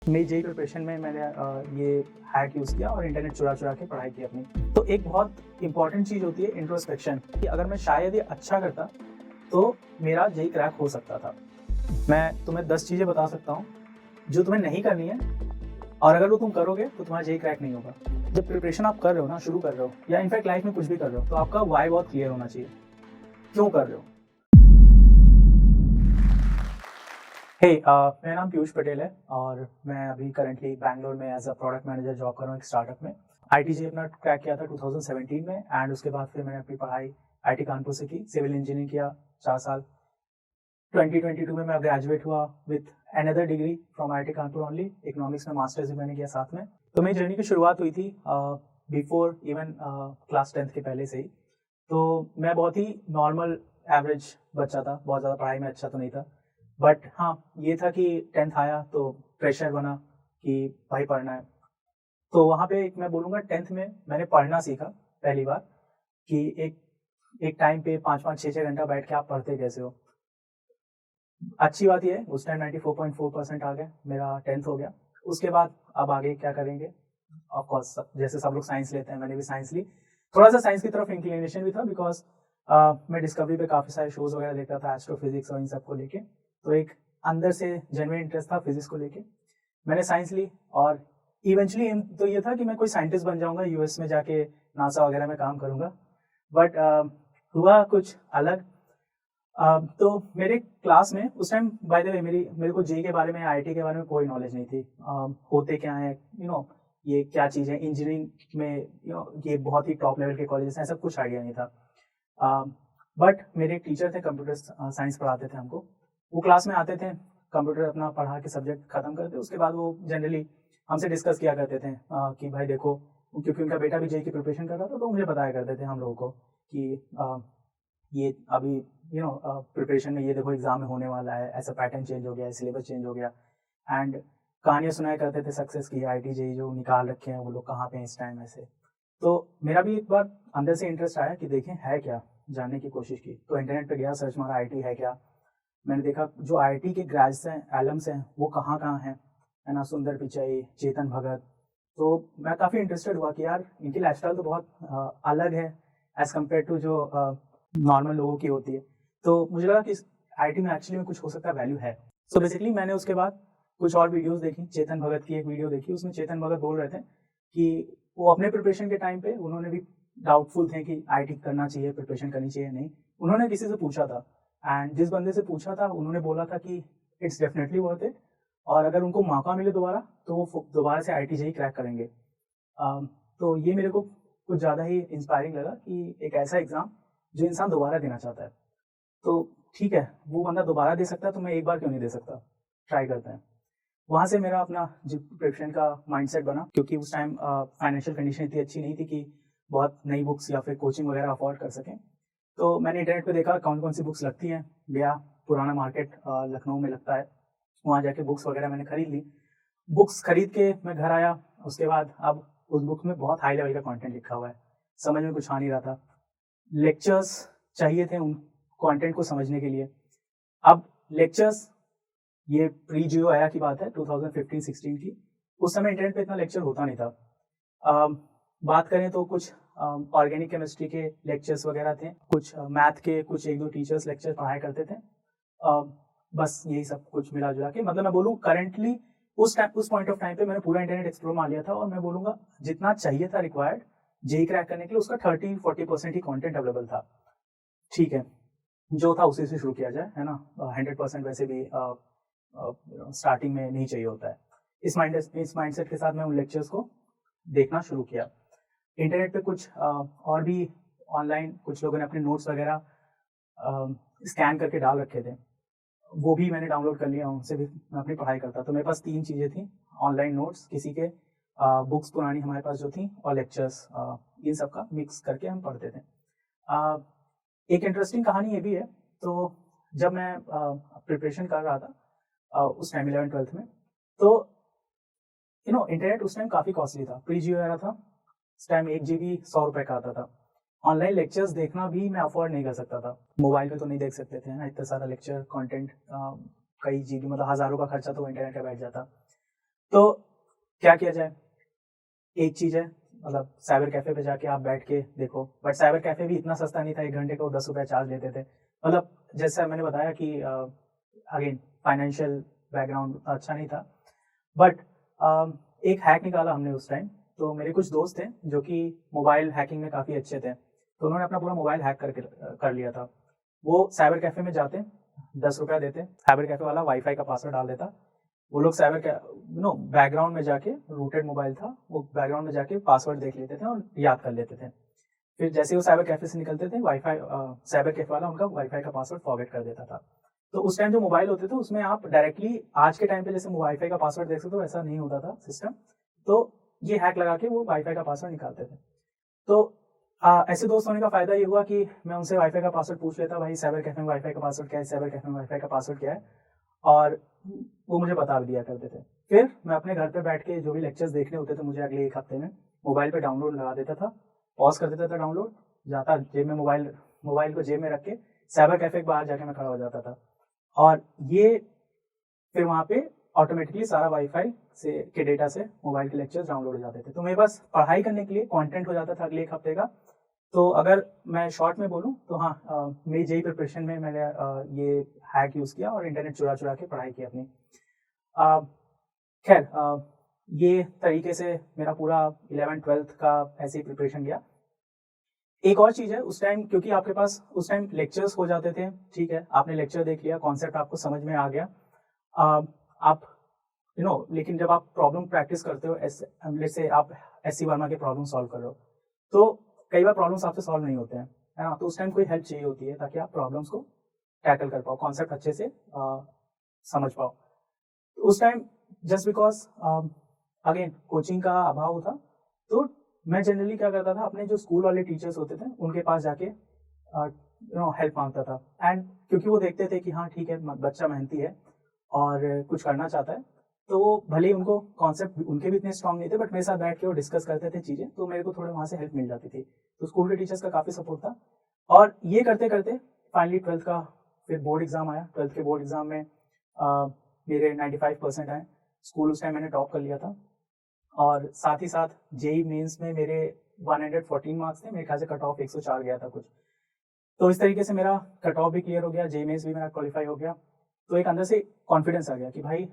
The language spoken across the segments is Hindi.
मेरी जेईई प्रिपरेशन में मैंने ये हैक यूज़ किया और इंटरनेट चुरा-चुरा के पढ़ाई की अपनी। तो एक बहुत इम्पोर्टेंट चीज़ होती है इंट्रोस्पेक्शन कि अगर मैं शायद ये अच्छा करता, तो मेरा जेईई क्रैक हो सकता था। मैं तुम्हें 10 चीज़ें बता सकता हूँ, जो तुम्हें नहीं करनी है और अगर वो तुम करोगे, तो तुम्हारा जेईई क्रैक नहीं होगा। जब प्रिपरेशन आप कर रहे हो ना, शुरू कर रहे हो या इनफैक्ट लाइफ में कुछ भी कर रहे हो, तो आपका व्हाई बहुत क्लियर होना चाहिए। क्यों कर रहे हो? मेरा नाम पीयूष पटेल है और मैं अभी करंटली बैंगलोर में as a product manager job कर रहा हूँ एक स्टार्टअप में। आईटीजेई अपना क्रैक किया था 2017 में एंड उसके बाद फिर मैंने अपनी पढ़ाई आईटी कानपुर से की, सिविल इंजीनियरिंग किया 4 साल। 2022 में मैं ग्रेजुएट हुआ with another degree from IT Kanpur only, economics में मास्टर्स भी मैंने किया साथ में। तो मेरी जर्नी की शुरुआत हुई थी बिफोर इवन क्लास 10th के पहले से ही। तो मैं बहुत ही नॉर्मल एवरेज बच्चा था, बहुत ज़्यादा पढ़ाई में अच्छा तो नहीं था। बट हाँ, ये था कि 10th आया तो प्रेशर बना कि भाई पढ़ना है। तो वहाँ पे एक मैं बोलूँगा 10th में मैंने पढ़ना सीखा पहली बार कि एक टाइम पे 5-5, 6-6 घंटा बैठ के आप पढ़ते कैसे हो। अच्छी बात ये है उस टाइम 94.4% आ गए, मेरा 10th हो गया। उसके बाद अब आगे क्या करेंगे? ऑफ कोर्स जैसे सब लोग साइंस लेते हैं, मैंने भी साइंस ली। थोड़ा-सा साइंस की तरफ इंक्लिनेशन भी था बिकॉज़ मैं डिस्कवरी पे काफ़ी सारे शोज़ वगैरह देखता था एस्ट्रोफिज़िक्स और इन सब को लेके। तो एक अंदर से जेन्युइन इंटरेस्ट था फिज़िक्स को लेके। मैंने साइंस ली और इवेंचुअली एम तो ये था कि मैं कोई साइंटिस्ट बन जाऊँगा, यूएस में जाके नासा वगैरह में काम करूँगा। बट हुआ कुछ अलग। तो मेरे क्लास में उस टाइम बाय द वे मेरे को जेईई के बारे में, आईआईटी के बारे में कोई नॉलेज नहीं थी। होते क्या हैं, ये क्या चीज़ है, इंजीनियरिंग में ये बहुत ही टॉप लेवल के कॉलेजेस हैं, ऐसा कुछ आइडिया नहीं था। बट मेरे एक टीचर थे, कंप्यूटर साइंस पढ़ाते थे हमको। वो क्लास में आते थे, कंप्यूटर अपना पढ़ा के सब्जेक्ट खत्म करते, उसके बाद वो जनरली हमसे डिस्कस किया करते थे कि भाई देखो, क्योंकि उनका बेटा भी जेईई की प्रिपरेशन कर रहा था, तो मुझे बताया करते थे हम लोगों को कि ये अभी प्रिपरेशन में ये देखो एग्जाम में होने वाला है, ऐसा पैटर्न चेंज हो गया है, सिलेबस चेंज हो गया। एंड कहानियाँ सुनाया करते थे सक्सेस की, आईटी जेईई जो निकाल रखे हैं वो लोग कहाँ पे हैं इस टाइम ऐसे। तो मेरा भी एक बार अंदर से इंटरेस्ट आया कि देखें है क्या, जानने की कोशिश की। तो इंटरनेट पे गया, सर्च मारा आईटी है क्या। मैंने देखा जो आईटी के ग्रेजुएट्स हैं, एलम्स हैं, वो कहाँ-कहाँ हैं, है ना, सुंदर पिचाई, चेतन भगत। तो मैं काफ़ी इंटरेस्टेड हुआ कि यार इनकी लाइफ़स्टाइल तो बहुत अलग है एज़ कम्पेयर टू जो नॉर्मल लोगों की होती है। तो मुझे लगा कि इस आईटी में एक्चुअली में कुछ हो सकता है, वैल्यू है। सो बेसिकली मैंने उसके बाद कुछ और वीडियोज़ देखी, चेतन भगत की एक वीडियो देखी, उसमें चेतन भगत बोल रहे थे कि वो अपने प्रिपरेशन के टाइम पे उन्होंने भी डाउटफुल थे कि आईटी करना चाहिए, प्रिपरेशन करनी चाहिए नहीं। उन्होंने किसी से पूछा था एंड जिस बंदे से पूछा था उन्होंने बोला था कि इट्स डेफिनेटली वर्थ इट और अगर उनको मौका मिले दोबारा तो वो दोबारा से आईटी जेईई क्रैक करेंगे। तो ये मेरे को कुछ ज़्यादा ही इंस्पायरिंग लगा कि एक ऐसा एग्ज़ाम जो इंसान दोबारा देना चाहता है। तो ठीक है, वो बंदा दोबारा दे सकता है तो मैं एक बार क्यों नहीं दे सकता? ट्राई करते हैं। वहाँ से मेरा अपना जो प्रिपरेशन का माइंडसेट बना क्योंकि उस टाइम फाइनेंशियल कंडीशन इतनी अच्छी नहीं थी कि बहुत नई बुक्स या फिर कोचिंग वगैरह अफोर्ड कर सकें। तो मैंने इंटरनेट पे देखा कौन-कौन सी बुक्स लगती हैं। गया, पुराना मार्केट लखनऊ में लगता है। वहाँ जाके बुक्स वगैरह मैंने खरीद ली। बुक्स खरीद के मैं घर आया, उसके बाद अब उस बुक में बहुत हाई लेवल का कंटेंट लिखा हुआ है। समझ में कुछ आ नहीं रहा था। लेक्चर्स चाहिए थे उन कंटेंट को समझने के लिए। अब लेक्चर्स ये प्री जियो एरा की बात है 2015-16 की। उस समय इंटरनेट पे इतना लेक्चर होता नहीं था। बात करें तो कुछ ऑर्गेनिक केमिस्ट्री के लेक्चर्स वगैरह थे, कुछ मैथ के कुछ 1-2 टीचर्स लेक्चर पढ़ाया करते थे। बस यही सब कुछ मिला-जुला के मतलब मैं बोलूँ करंटली उस पॉइंट ऑफ टाइम पे मैंने पूरा इंटरनेट एक्सप्लोर मार लिया था और मैं बोलूँगा जितना चाहिए था रिक्वायर्ड जेईई क्रैक करने के लिए उसका 30-40% ही कंटेंट अवेलेबल था। ठीक है, जो था उसी से शुरू किया जाए, है ना? 100% वैसे भी स्टार्टिंग में नहीं चाहिए होता है। इस माइंडसेट के साथ मैं उन लेक्चर्स को देखना शुरू किया। इंटरनेट पे कुछ और भी ऑनलाइन कुछ लोगों ने अपने नोट्स वगैरह स्कैन करके डाल रखे थे। वो भी मैंने डाउनलोड कर लिया, उनसे भी मैं अपनी पढ़ाई करता। तो मेरे पास 3 चीज़ें थी, ऑनलाइन नोट्स किसी के, बुक्स पुरानी हमारे पास जो थी और लेक्चर्स, इन सब का मिक्स करके हम पढ़ते थे। एक इंटरेस्टिंग कहानी ये भी है, तो जब मैं प्रिपरेशन कर रहा था उस टाइम 11th-12th में, तो इंटरनेट उस टाइम काफ़ी कॉस्टली था, प्री जियो एरा था। उस टाइम 1 जीबी ₹100 का आता था। ऑनलाइन लेक्चर्स देखना भी मैं अफोर्ड नहीं कर सकता था। मोबाइल पे तो नहीं देख सकते थे ना, इतना सारा लेक्चर कंटेंट, कई जीबी मतलब हज़ारों का खर्चा तो इंटरनेट पे बैठ जाता। तो क्या किया जाए, एक चीज़ है मतलब साइबर कैफ़े पे जाके आप बैठ के देखो, बट साइबर कैफ़े भी इतना सस्ता नहीं था, 1 घंटे को ₹10 चार्ज लेते थे। मतलब जैसा मैंने बताया कि अगेन फाइनेंशियल बैकग्राउंड उतना अच्छा नहीं था, बट एक हैक निकाला हमने उस टाइम। तो मेरे कुछ दोस्त थे जो कि मोबाइल हैकिंग में काफ़ी अच्छे थे, तो उन्होंने अपना पूरा मोबाइल हैक कर लिया था। वो साइबर कैफ़े में जाते, ₹10 देते, साइबर कैफ़े वाला वाईफ़ाई का पासवर्ड डाल देता। वो लोग साइबर कै नो बैकग्राउंड में जाके, रूटेड मोबाइल था, वो बैकग्राउंड में जाके पासवर्ड देख लेते थे और याद कर लेते थे। फिर जैसे ही वो साइबर कैफ़े से निकलते थे, साइबर कैफ़े वाला उनका वाईफ़ाई का पासवर्ड फॉरगेट कर देता था। तो उस टाइम जो मोबाइल होते थे उसमें आप डायरेक्टली आज के टाइम पे जैसे वाईफ़ाई का पासवर्ड देख सकते हो, वैसा नहीं होता था सिस्टम। तो ये हैक लगा के वो वाईफ़ाई का पासवर्ड निकालते थे। तो ऐसे दोस्त होने का फ़ायदा ये हुआ कि मैं उनसे वाईफ़ाई का पासवर्ड पूछ लेता, भाई साइबर कैफ़े में वाईफ़ाई का पासवर्ड क्या है? साइबर कैफ़े में वाईफ़ाई का पासवर्ड क्या है? और वो मुझे बता भी दिया करते थे। फिर मैं अपने घर पे बैठ के जो भी लेक्चर्स देखने होते थे मुझे अगले 1 हफ्ते में, मोबाइल पे डाउनलोड लगा देता था, पॉज़ कर देता था डाउनलोड, जाता जेब में मोबाइल को जेब में रख के साइबर कैफ़े के बाहर जाके मैं खड़ा हो जाता था। और ये फिर वहाँ पे ऑटोमेटिकली सारा वाईफ़ाई से के डेटा से मोबाइल के लेक्चर्स डाउनलोड हो जाते थे। तो मेरे पास पढ़ाई करने के लिए कंटेंट हो जाता था अगले 1 हफ्ते का। तो अगर मैं शॉर्ट में बोलूँ तो हाँ, मेरी जेईई प्रिपरेशन में मैंने ये हैक यूज़ किया और इंटरनेट चुरा-चुरा के पढ़ाई की अपनी। अ, खैर ये तरीके से मेरा पूरा 11th-12th का ऐसे ही प्रिपरेशन गया। एक और चीज़ है उस टाइम, क्योंकि आपके पास उस टाइम लेक्चर्स हो जाते थे, ठीक है, आपने लेक्चर देख लिया, कॉन्सेप्ट आपको समझ में आ गया। आप लेकिन जब आप प्रॉब्लम प्रैक्टिस करते हो, लेट्स से आप एससी वर्मा के प्रॉब्लम सॉल्व कर रहे हो, तो कई बार प्रॉब्लम्स आपसे सॉल्व नहीं होते हैं, है ना? तो उस टाइम कोई हेल्प चाहिए होती है ताकि आप प्रॉब्लम्स को टैकल कर पाओ, कॉन्सेप्ट अच्छे से समझ पाओ। तो उस time just because again coaching का अभाव था, तो मैं जनरली क्या करता था, अपने जो स्कूल वाले टीचर्स होते थे उनके पास जाके हेल्प माँगता था। एंड क्योंकि वो देखते थे कि हाँ ठीक है, बच्चा मेहनती है और कुछ करना चाहता है, तो वो भले ही उनको कॉन्सेप्ट उनके भी इतने स्ट्रॉन्ग नहीं थे, बट मेरे साथ बैठ के वो डिस्कस करते थे चीज़ें, तो मेरे को थोड़े वहाँ से हेल्प मिल जाती थी। तो स्कूल के टीचर्स का काफ़ी सपोर्ट था और ये करते-करते फाइनली 12th का फिर बोर्ड एग्ज़ाम आया। 12th के बोर्ड एग्ज़ाम में मेरे 95% आए। स्कूल उस टाइम मैंने टॉप कर लिया था और साथ ही साथ जेईई मेंस में मेरे 114 मार्क्स थे। मेरे ख्याल से कट ऑफ 104 गया था कुछ। तो इस तरीके से मेरा कट ऑफ भी क्लियर हो गया, जेईई मेंस भी मेरा क्वालिफाई हो गया। तो एक अंदर से कॉन्फिडेंस आ गया कि भाई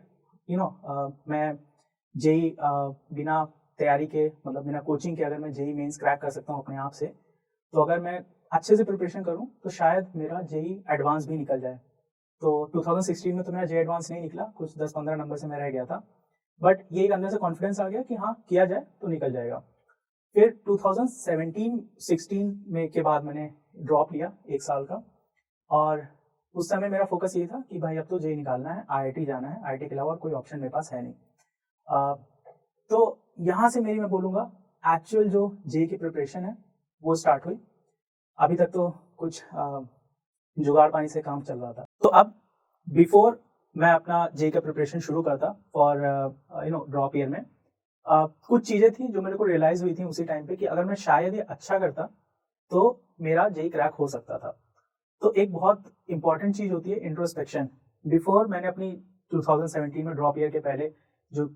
मैं जेईई बिना तैयारी के, मतलब बिना कोचिंग के, अगर मैं जेईई मेंस क्रैक कर सकता हूँ अपने आप से, तो अगर मैं अच्छे से प्रिपरेशन करूँ तो शायद मेरा जेईई एडवांस भी निकल जाए। तो 2016 में तो मेरा जेईई एडवांस नहीं निकला, कुछ 10-15 नंबर से मैं रह गया था, बट ये एक अंदर से कॉन्फिडेंस आ गया कि हाँ, किया जाए तो निकल जाएगा। फिर 2017-16 में के बाद मैंने ड्रॉप लिया 1 साल का, और उस समय मेरा फोकस ये था कि भाई अब तो जेईई निकालना है, आईआईटी जाना है, आईआईटी के अलावा और कोई ऑप्शन मेरे पास है नहीं। तो यहाँ से मेरी, मैं बोलूँगा, एक्चुअल जो जेईई की प्रिपरेशन है वो स्टार्ट हुई। अभी तक तो कुछ जुगाड़ पानी से काम चल रहा था। तो अब बिफोर मैं अपना जेईई का प्रिपरेशन शुरू करता फॉर ड्रॉप ईयर में, कुछ चीज़ें थी जो मेरे को रियलाइज़ हुई थी उसी टाइम पे कि अगर मैं शायद ये अच्छा करता तो मेरा जेईई क्रैक हो सकता था। तो एक बहुत इंपॉर्टेंट चीज़ होती है इंट्रोस्पेक्शन। बिफोर मैंने अपनी 2017 में ड्रॉप ईयर के पहले जो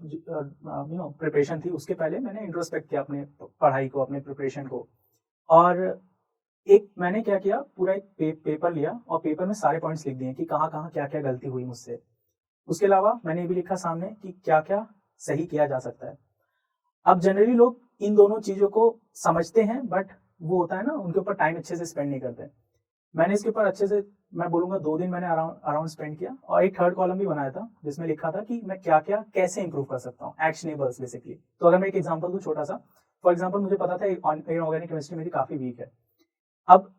प्रिपरेशन थी, उसके पहले मैंने इंट्रोस्पेक्ट किया अपने पढ़ाई को, अपने प्रिपरेशन को। और एक मैंने क्या किया, पूरा एक पेपर लिया और पेपर में सारे पॉइंट्स लिख दिए कि कहाँ-कहाँ, क्या-क्या गलती हुई मुझसे। उसके अलावा मैंने ये भी लिखा सामने कि क्या-क्या सही किया जा सकता है। अब जनरली लोग इन दोनों चीज़ों को समझते हैं, बट वो होता है ना, उनके ऊपर टाइम अच्छे से स्पेंड नहीं करते। मैंने इसके ऊपर अच्छे से, मैं बोलूँगा 2 दिन मैंने अराउंड स्पेंड किया और एक थर्ड कॉलम भी बनाया था जिसमें लिखा था कि मैं क्या-क्या कैसे इंप्रूव कर सकता हूँ, एक्शनेबल्स बेसिकली। तो अगर मैं एक एग्जांपल दूँ छोटा-सा, फॉर एग्जांपल मुझे पता था इनऑर्गेनिक केमिस्ट्री मेरी काफ़ी वीक है। अब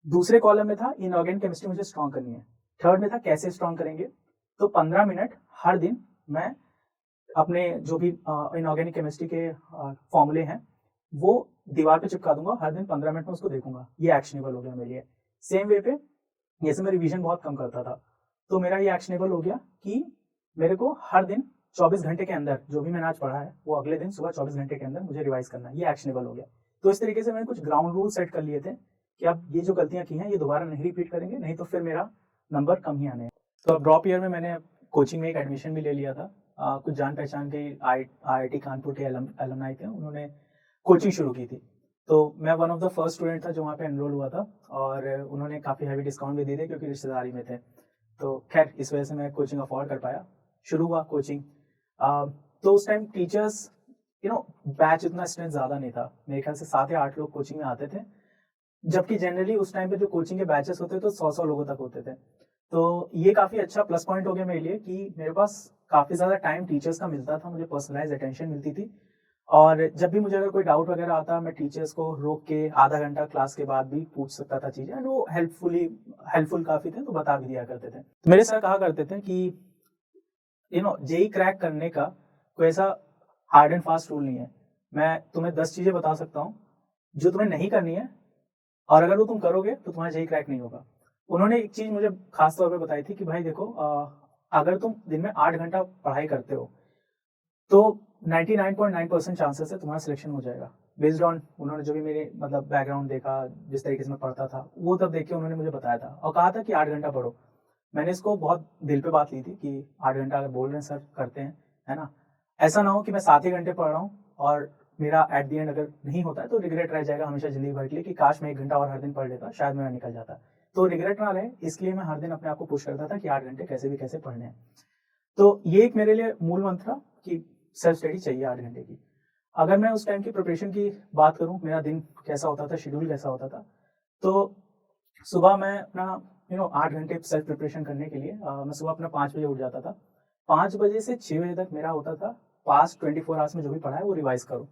दूसरे कॉलम में था इनऑर्गेनिक केमिस्ट्री मुझे स्ट्रॉन्ग करनी है, थर्ड में था कैसे स्ट्रॉन्ग करेंगे। तो 15 मिनट हर दिन मैं अपने जो भी इनऑर्गेनिक केमिस्ट्री के फॉर्मूले हैं वो दीवार पे चिपका दूंगा, हर दिन 15 मिनट में उसको देखूंगा। ये एक्शनेबल हो गया मेरे लिए। सेम वे पे जैसे मैं रिवीजन बहुत कम करता था, तो मेरा ये एक्शनेबल हो गया कि मेरे को हर दिन 24 घंटे के अंदर जो भी मैंने आज पढ़ा है वो अगले दिन सुबह 24 घंटे के अंदर मुझे रिवाइज करना है। ये एक्शनेबल हो गया। तो इस तरीके से मैंने कुछ ग्राउंड रूल सेट कर लिए थे कि अब ये जो गलतियां की हैं ये दोबारा नहीं रिपीट करेंगे, नहीं तो फिर मेरा नंबर कम ही आने हैं। तो अब ड्रॉप ईयर में मैंने कोचिंग में एक एडमिशन भी ले लिया था। कुछ जान पहचान के IIT कानपुर के एलुमनाई थे, उन्होंने कोचिंग शुरू की थी। तो मैं one of the first student था जो वहाँ पे एनरोल हुआ था, और उन्होंने काफ़ी हैवी डिस्काउंट भी दिए थे क्योंकि रिश्तेदारी में थे। तो खैर इस वजह से मैं कोचिंग अफोर्ड कर पाया। शुरू हुआ कोचिंग। तो उस टाइम टीचर्स बैच इतना स्ट्रेंथ ज़्यादा नहीं था, मेरे ख्याल से 7 या 8 लोग कोचिंग में आते थे, जबकि जनरली उस टाइम पे जो कोचिंग के बैचेस होते थे तो 100-100 लोगों तक होते थे। तो ये काफ़ी अच्छा प्लस पॉइंट हो गया मेरे लिए कि मेरे पास काफ़ी ज़्यादा टाइम टीचर्स का मिलता था, मुझे पर्सनलाइज़ अटेंशन मिलती थी, और जब भी मुझे अगर कोई डाउट वगैरह आता, मैं टीचर्स को रोक के आधा घंटा क्लास के बाद भी पूछ सकता था चीज़ें, एंड वो हेल्पफुल काफ़ी थे, तो बता भी दिया करते थे। तो मेरे सर कहा करते थे कि जेईई क्रैक करने का कोई ऐसा हार्ड एंड फास्ट रूल नहीं है। मैं तुम्हें 10 चीज़ें बता सकता हूँ जो तुम्हें नहीं करनी है, और अगर वो तुम करोगे तो तुम्हारा जेईई क्रैक नहीं होगा। उन्होंने एक चीज़ मुझे खास तौर पे बताई थी कि भाई देखो, अगर तुम दिन में 8 घंटा पढ़ाई करते हो तो 99.9% चांसेस है तुम्हारा सिलेक्शन हो जाएगा। बेस्ड ऑन उन्होंने जो भी मेरे मतलब बैकग्राउंड देखा, जिस तरीके से मैं पढ़ता था, वो तब देख के उन्होंने मुझे बताया था और कहा था कि 8 घंटा पढ़ो। मैंने इसको बहुत दिल पे बात ली थी कि 8 घंटा अगर बोल रहे हैं सर, करते हैं, है ना? ऐसा ना हो कि मैं 7 ही घंटे पढ़ रहा हूँ और मेरा एट द एंड अगर नहीं होता है तो रिग्रेट रह जाएगा हमेशा ज़िंदगी भर के लिए कि काश मैं 1 घंटा और हर दिन पढ़ लेता, शायद मेरा निकल जाता। तो रिग्रेट ना रहे, इसलिए मैं हर दिन अपने आप को पुश करता था कि 8 घंटे कैसे भी कैसे पढ़ने हैं। तो ये एक मेरे लिए मूल मंत्र था कि सेल्फ स्टडी चाहिए 8 घंटे की। अगर मैं उस टाइम की प्रिपरेशन की बात करूँ, मेरा दिन कैसा होता था, शेड्यूल कैसा होता था, तो सुबह मैं अपना 8 घंटे सेल्फ प्रिपरेशन करने के लिए मैं सुबह अपना 5 बजे उठ जाता था। 5 बजे से 6 बजे तक मेरा होता था पास्ट 24 आवर्स में जो भी पढ़ा है वो रिवाइज़ करो।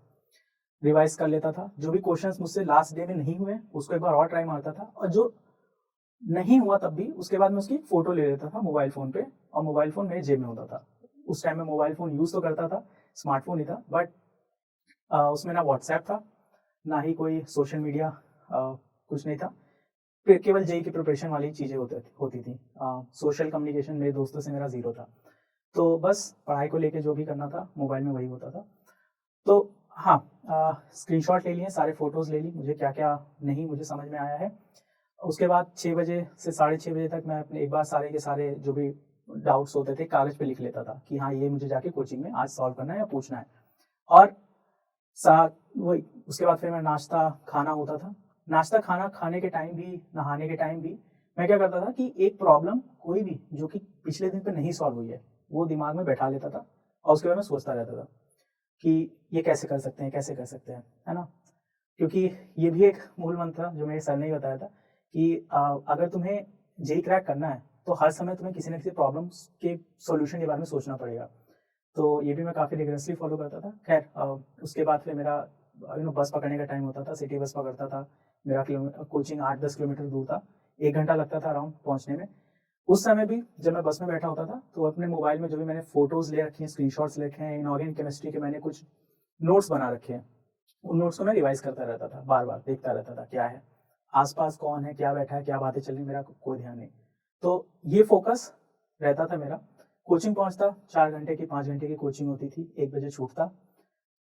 रिवाइज़ कर लेता था। जो भी क्वेश्चंस मुझसे लास्ट डे में नहीं हुए, उसको एक बार और ट्राई मारता था, और जो नहीं हुआ तब भी उसके बाद मैं उसकी फ़ोटो ले लेता था मोबाइल फ़ोन पे, और मोबाइल फ़ोन मेरे जेब में होता था। उस टाइम में मोबाइल फ़ोन यूज़ तो करता था, स्मार्टफ़ोन ही था, बट उसमें ना व्हाट्सएप था, ना ही कोई सोशल मीडिया, कुछ नहीं था। फिर केवल जेईई की प्रिपरेशन वाली चीज़ें होती थी। सोशल कम्युनिकेशन मेरे दोस्तों से मेरा ज़ीरो था। तो बस पढ़ाई को लेके जो भी करना था, मोबाइल में वही होता था। तो हाँ, स्क्रीनशॉट ले लिए, सारे फ़ोटोज़ ले ली, मुझे क्या-क्या नहीं मुझे समझ में आया है। उसके बाद 6 बजे से साढ़े 6 बजे तक मैं अपने एक बार सारे के सारे जो भी डाउट्स होते थे कागज़ पे लिख लेता था कि हाँ, ये मुझे जाके कोचिंग में आज सॉल्व करना है या पूछना है। और साथ वही उसके बाद फिर मैं नाश्ता खाना होता था। नाश्ता खाना खाने के टाइम भी, नहाने के टाइम भी मैं क्या करता था कि एक प्रॉब्लम कोई भी जो कि पिछले दिन पे नहीं सॉल्व हुई है, वो दिमाग में बैठा लेता था और उसके बाद मैं सोचता रहता था कि ये कैसे कर सकते हैं, कैसे कर सकते हैं, है ना? क्योंकि ये भी एक मूल मंत्र था जो मेरे सर ने ही बताया था कि अगर तुम्हें जेईई क्रैक करना है, तो हर समय तुम्हें किसी न किसी प्रॉब्लम्स के सॉल्यूशन के बारे में सोचना पड़ेगा। तो ये भी मैं काफ़ी रिगरसली फॉलो करता था। खैर उसके बाद फिर मेरा बस पकड़ने का टाइम होता था, सिटी बस पकड़ता था। मेरा कोचिंग 8-10 किलोमीटर दूर था, 1 घंटा लगता था अराउंड पहुँचने में। उस समय भी जब मैं बस में बैठा होता था, तो अपने मोबाइल में जो भी मैंने फ़ोटोज़ ले रखी हैं, स्क्रीनशॉट्स ले रखे हैं, इनऑर्गेनिक केमिस्ट्री के मैंने कुछ नोट्स बना रखे हैं। उन नोट्स को मैं रिवाइज़ करता रहता था, बार-बार देखता रहता था, क्या है? आस-पास कौन है, क्या बैठा है, क्या बातें चल रही हैं, मेरा कोई ध्यान नहीं। तो ये फ़ोकस रहता था मेरा। कोचिंग पहुँचता, 4 घंटे की 5 घंटे की कोचिंग होती थी, 1 बजे छूटता।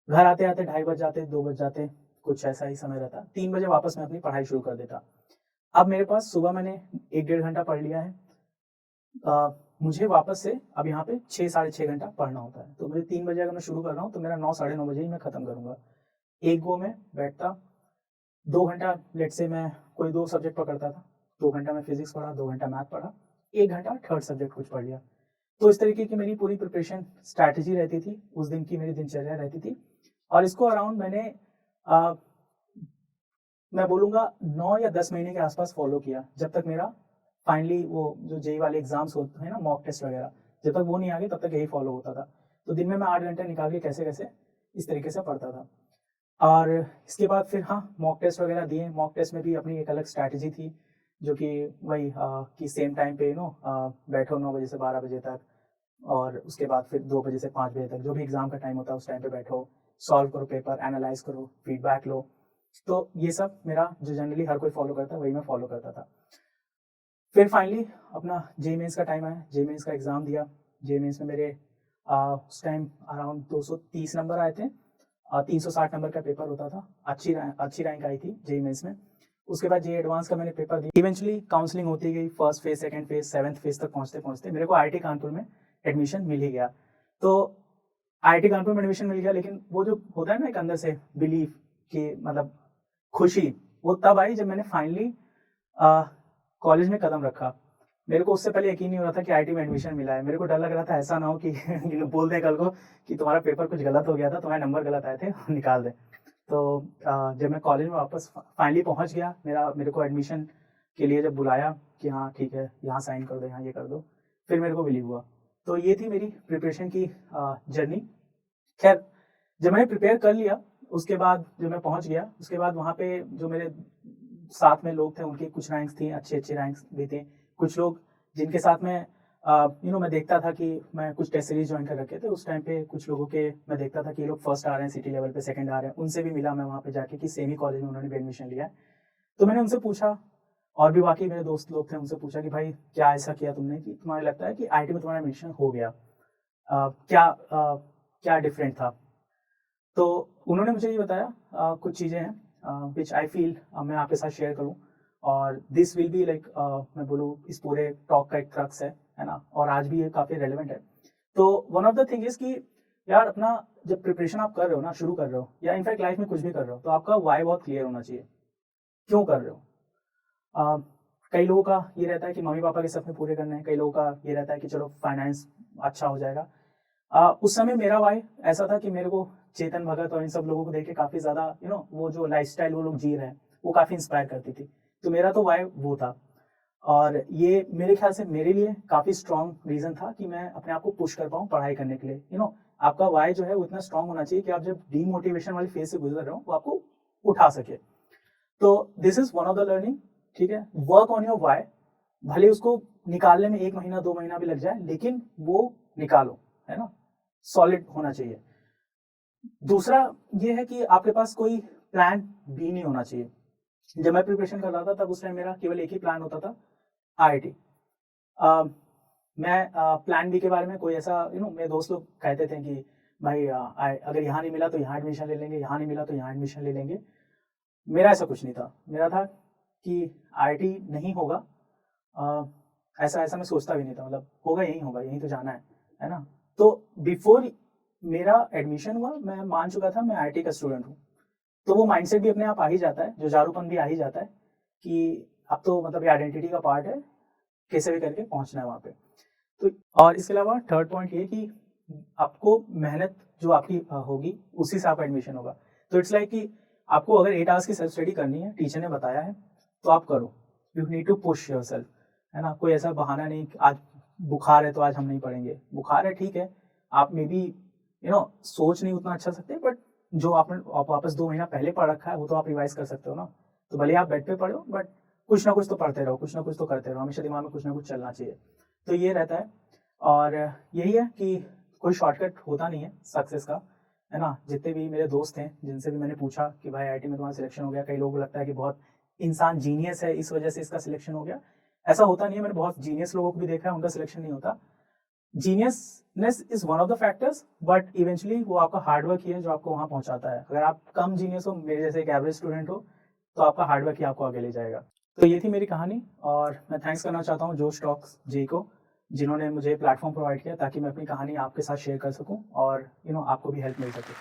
घर आते-आते ढाई बज जाते, 2 बज जाते, कुछ ऐसा ही समय रहता। 3 बजे वापस मैं अपनी पढ़ाई शुरू कर देता। अब मेरे पास सुबह मैंने 1 डेढ़ घंटा पढ़ लिया है। मुझे वापस से अब यहाँ पे 6 साढ़े 6 घंटा पढ़ना होता है। तो मुझे 3 बजे अगर मैं शुरू कर रहा हूँ, तो मेरा 9 साढ़े 9 बजे ही मैं खत्म करूँगा। एक गो में बैठता, 2 घंटा लेट्स से मैं कोई 2 सब्जेक्ट पकड़ता था। 2 घंटा मैं फिज़िक्स पढ़ा, 2 घंटा मैथ पढ़ा, 1 घंटा थर्ड सब्जेक्ट कुछ पढ़ लिया। तो इस तरीके की मेरी पूरी प्रिपरेशन स्ट्रैटेजी रहती थी, उस दिन की मेरी दिनचर्या रहती थी, और इसको अराउंड मैंने अ, मैं बोलूँगा 9 या 10 महीने के आस-पास फ़ॉलो किया, जब तक मेरा फाइनली वो जो जेईई वाले एग्ज़ाम्स होते हैं ना, मॉक टेस्ट वगैरह, जब तक वो नहीं आ गए तब तक यही फ़ॉलो होता था। तो दिन में मैं 8 घंटे निकाल के कैसे-कैसे इस तरीके से पढ़ता था। और इसके बाद फिर हाँ, मॉक टेस्ट वगैरह दिए, मॉक टेस्ट में भी अपनी एक अलग स्ट्रैटेजी थी, जो कि वही कि सेम टाइम पे बैठो 9 बजे से 12 बजे तक, और उसके बाद फिर 2 बजे से 5 बजे तक जो भी एग्ज़ाम का टाइम होता है उस टाइम पे बैठो, सॉल्व करो पेपर, एनालाइज़ करो, फीडबैक लो। तो ये सब मेरा जो जनरली हर कोई फ़ॉलो करता है, वही मैं फ़ॉलो करता था। फिर फाइनली अपना जेईई मेंस का टाइम आया, जेईई मेंस का एग्ज़ाम दिया। जेईई मेंस में मेरे उस टाइम अराउंड 230 नंबर आए थे। 360 नंबर का पेपर होता था। अच्छी रैंक आई थी जेईई मेंस में। उसके बाद जेईई एडवांस का मैंने पेपर दिया। इवेंचुअली काउंसलिंग होती गई, first phase, second phase, 7th phase तक पहुँचते-पहुँचते मेरे को आईआईटी कानपुर में एडमिशन मिल ही गया। तो आईआईटी कानपुर में एडमिशन मिल गया, लेकिन वो जो होता है ना एक अंदर से बिलीफ कि मतलब खुशी, वो तब आई जब मैंने फाइनली कॉलेज में कदम रखा। मेरे को उससे पहले यकीन नहीं हो रहा था कि आईआईटी में एडमिशन मिला है। मेरे को डर लग रहा था ऐसा ना हो कि बोल दें कल को कि तुम्हारा पेपर कुछ गलत हो गया था, तुम्हारे नंबर गलत आए थे, निकाल दें। तो जब मैं कॉलेज में वापस फाइनली पहुंच गया, मेरे को एडमिशन के लिए जब बुलाया कि हाँ ठीक है यहाँ साइन कर दो, यहाँ ये कर दो, फिर मेरे को बिलीव हुआ। तो ये थी मेरी प्रिपरेशन की जर्नी। खैर जब मैंने प्रिपेयर कर लिया, उसके बाद जब मैं पहुंच गया, उसके बाद वहाँ पे जो मेरे साथ में लोग थे उनकी कुछ रैंक्स थी, अच्छे अच्छे रैंक्स भी थे। कुछ लोग जिनके साथ में मैं देखता था कि मैं कुछ टेस्ट सीरीज ज्वाइन कर रखे थे उस टाइम पे, कुछ लोगों के मैं देखता था कि ये लोग फर्स्ट आ रहे हैं सिटी लेवल पे, सेकंड आ रहे हैं, उनसे भी मिला मैं वहाँ पे जाके कि सेम ही कॉलेज में उन्होंने भी एडमिशन लिया है। तो मैंने उनसे पूछा, और भी बाकी मेरे दोस्त लोग थे, उनसे पूछा कि भाई क्या ऐसा किया तुमने कि तुम्हारे लगता है कि आईआईटी में तुम्हारा एडमिशन हो गया, क्या डिफरेंट था। तो उन्होंने मुझे ये बताया कुछ चीज़ें हैं विच आई फील मैं आपके साथ शेयर करूँ, और दिस विल बी लाइक मैं बोलूँ इस पूरे टॉक का एक क्रक्स है ना, और आज भी ये काफ़ी रेलिवेंट है। तो one of the thing is कि यार अपना जब प्रिपरेशन आप कर रहे हो ना, शुरू कर रहे हो, या इनफैक्ट लाइफ में कुछ भी कर रहे हो, तो आपका वाई बहुत क्लियर होना चाहिए, क्यों कर रहे हो। कई लोगों का ये रहता है कि मम्मी पापा के सपने पूरे करने हैं, कई लोगों का ये रहता है कि चलो फाइनेंस अच्छा हो जाएगा। उस समय मेरा वाई ऐसा था कि मेरे को चेतन भगत और इन सब लोगों को देख के काफ़ी ज़्यादा वो जो लाइफस्टाइल वो लोग जी रहे हैं वो काफ़ी इंस्पायर करती थी। तो मेरा तो वाई वो था, और ये मेरे ख्याल से मेरे लिए काफ़ी स्ट्रॉन्ग रीज़न था कि मैं अपने आप को पुश कर पाऊँ पढ़ाई करने के लिए। आपका वाई जो है वो इतना स्ट्रॉन्ग होना चाहिए कि आप जब डीमोटिवेशन वाली फेज से गुजर रहे हो वो आपको उठा सके। तो this is one of the learning, ठीक है। वर्क ऑन योर वाई, भले उसको निकालने में 1 महीना 2 महीना भी लग जाए, लेकिन वो निकालो, है ना, सॉलिड होना चाहिए। दूसरा ये है कि आपके पास कोई प्लान बी नहीं होना चाहिए। जब मैं प्रिपरेशन कर रहा था तब उस टाइम मेरा केवल एक ही प्लान होता था, आईआईटी। मैं प्लान बी के बारे में कोई ऐसा मेरे दोस्त लोग कहते थे कि भाई अगर यहाँ नहीं मिला तो यहाँ एडमिशन ले लेंगे, यहाँ नहीं मिला तो यहाँ एडमिशन ले लेंगे। मेरा ऐसा कुछ नहीं था। मेरा था कि आईआईटी नहीं होगा, ऐसा ऐसा मैं सोचता भी नहीं था, मतलब होगा यहीं होगा, यहीं तो जाना है ना। तो बिफोर मेरा एडमिशन हुआ मैं मान चुका था मैं आईआईटी का स्टूडेंट हूँ। तो वो माइंडसेट भी अपने आप आ ही जाता है, जो जारूपन भी आ ही जाता है कि अब तो मतलब ये आइडेंटिटी का पार्ट है, कैसे भी करके पहुंचना है वहाँ पे। तो और इसके अलावा थर्ड पॉइंट ये कि आपको मेहनत जो आपकी होगी उसी से आपका एडमिशन होगा। तो इट्स लाइक कि आपको अगर 8 आवर्स की सेल्फ स्टडी करनी है, टीचर ने बताया है, तो आप करो। You need to push yourself, है ना। कोई ऐसा बहाना नहीं कि आज बुखार है तो आज हम नहीं पढ़ेंगे। बुखार है ठीक है, आप मे बी सोच नहीं उतना अच्छा सकते, बट जो आपने वापस 2 महीना पहले पढ़ रखा है वो तो आप रिवाइज कर सकते हो ना। तो भले आप बेड पे पढ़ो, बट कुछ ना कुछ तो पढ़ते रहो, कुछ ना कुछ तो करते रहो, हमेशा दिमाग में कुछ ना कुछ चलना चाहिए। तो ये रहता है, और यही है कि कोई शॉर्टकट होता नहीं है सक्सेस का, है ना। जितने भी मेरे दोस्त हैं जिनसे भी मैंने पूछा कि भाई आईआईटी में तुम्हारा सिलेक्शन हो गया, कई लोगों को लगता है कि बहुत इंसान जीनियस है इस वजह से इसका सिलेक्शन हो गया। ऐसा होता नहीं है, मैंने बहुत जीनियस लोगों को भी देखा है, उनका सिलेक्शन नहीं होता। Geniusness is one of the factors, but eventually वो आपका हार्डवर्क ही है जो आपको वहाँ पहुँचाता है। अगर आप कम जीनियस हो, मेरे जैसे एक एवरेज स्टूडेंट हो, तो आपका हार्डवर्क ही आपको आगे ले जाएगा। तो ये थी मेरी कहानी, और मैं थैंक्स करना चाहता हूँ जोश टॉक्स जे को, जिन्होंने मुझे प्लेटफॉर्म प्रोवाइड किया ताकि मैं अपनी कहानी आपके साथ शेयर कर सकूँ और आपको भी हेल्प मिल सके।